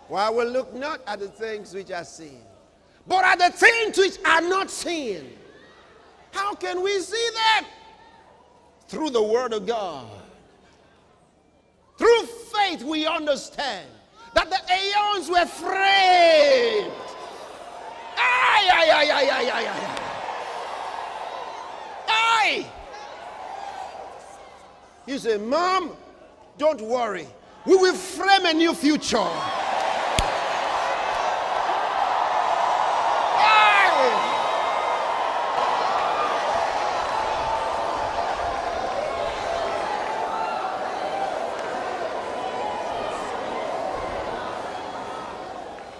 Why we look not at the things which are seen, but at the things which are not seen. How can we see that? Through the Word of God. Through faith we understand that the aeons were framed. Aye, aye, aye, aye, aye, aye, aye. Aye. You say, Mom, don't worry. We will frame a new future. Aye.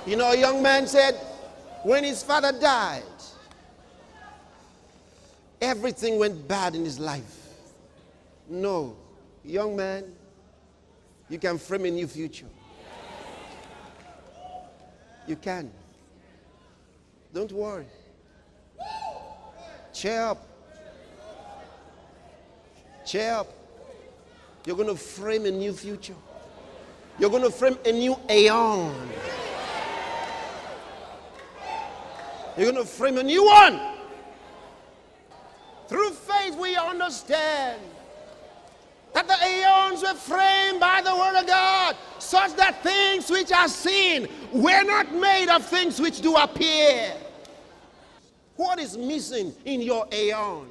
You know, a young man said, when his father died, everything went bad in his life. No, young man, you can frame a new future. You can. Don't worry. Cheer up. Cheer up. You're going to frame a new future. You're going to frame a new aeon. You're going to frame a new one. Through faith we understand that the aeons were framed by the Word of God, such that things which are seen were not made of things which do appear. What is missing in your aeon?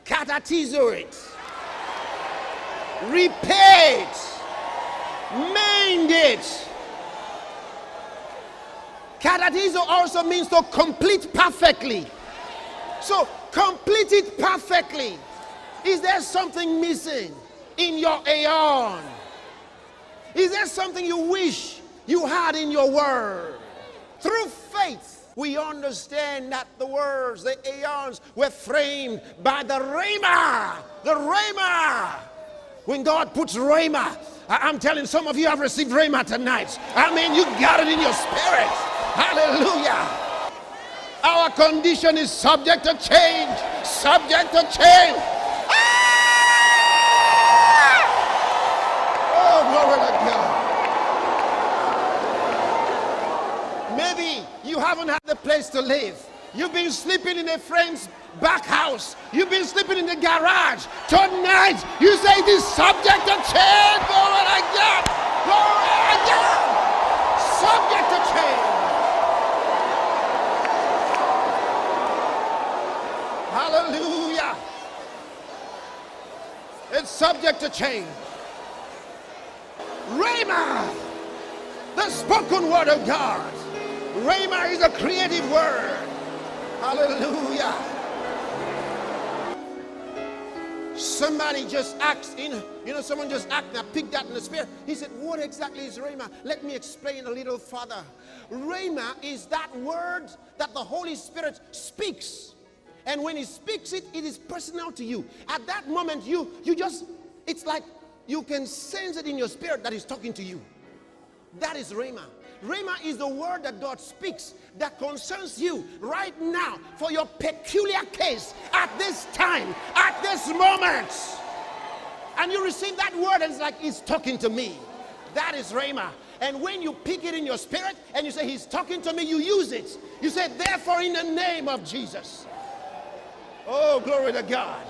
Catatizo it. Repair it. Mend it. Catatizo also means to complete perfectly. So complete it perfectly. Is there something missing in your aeon? Is there something you wish you had in your word? Through faith, we understand that the words, the aeons, were framed by the Rhema. The Rhema. When God puts Rhema, I'm telling some of you have received Rhema tonight. I mean, you got it in your spirit. Hallelujah. Our condition is subject to change. Subject to change. Ah! Oh, glory to God. Maybe you haven't had the place to live. You've been sleeping in a friend's back house. You've been sleeping in the garage. Tonight, you say it is subject to change. Glory to God. Glory to God. Subject to change. Hallelujah. It's subject to change. Rhema, the spoken word of God. Rhema is a creative word. Hallelujah. Somebody just asked, someone just asked, and I picked that in the spirit. He said, what exactly is Rhema? Let me explain a little further. Rhema is that word that the Holy Spirit speaks. And when he speaks it, it is personal to you. At that moment, you just, it's like you can sense it in your spirit that he's talking to you. That is Rhema. Rhema is the word that God speaks that concerns you right now for your peculiar case at this time, at this moment. And you receive that word and it's like he's talking to me. That is Rhema. And when you pick it in your spirit and you say he's talking to me, you use it. You say, therefore, in the name of Jesus. Oh, glory to God.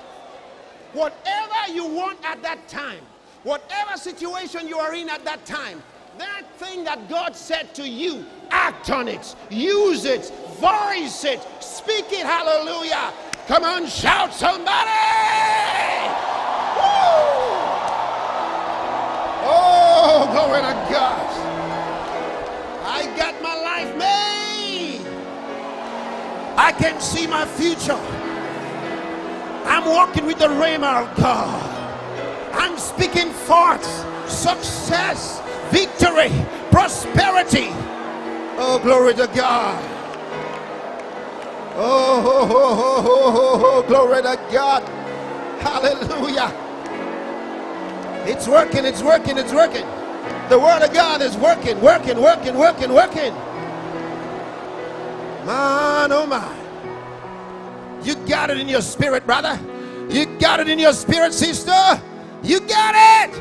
Whatever you want at that time, whatever situation you are in at that time, that thing that God said to you, act on it, use it, voice it, speak it, hallelujah. Come on, shout somebody. Woo! Oh, glory to God. I got my life made. I can see my future. I'm walking with the Rhema of God. I'm speaking forth success, victory, prosperity. Oh, glory to God. Oh, glory to God. Hallelujah. It's working, it's working, it's working. The word of God is working. Man, oh my. You got it in your spirit, brother. You got it in your spirit, sister. You got it.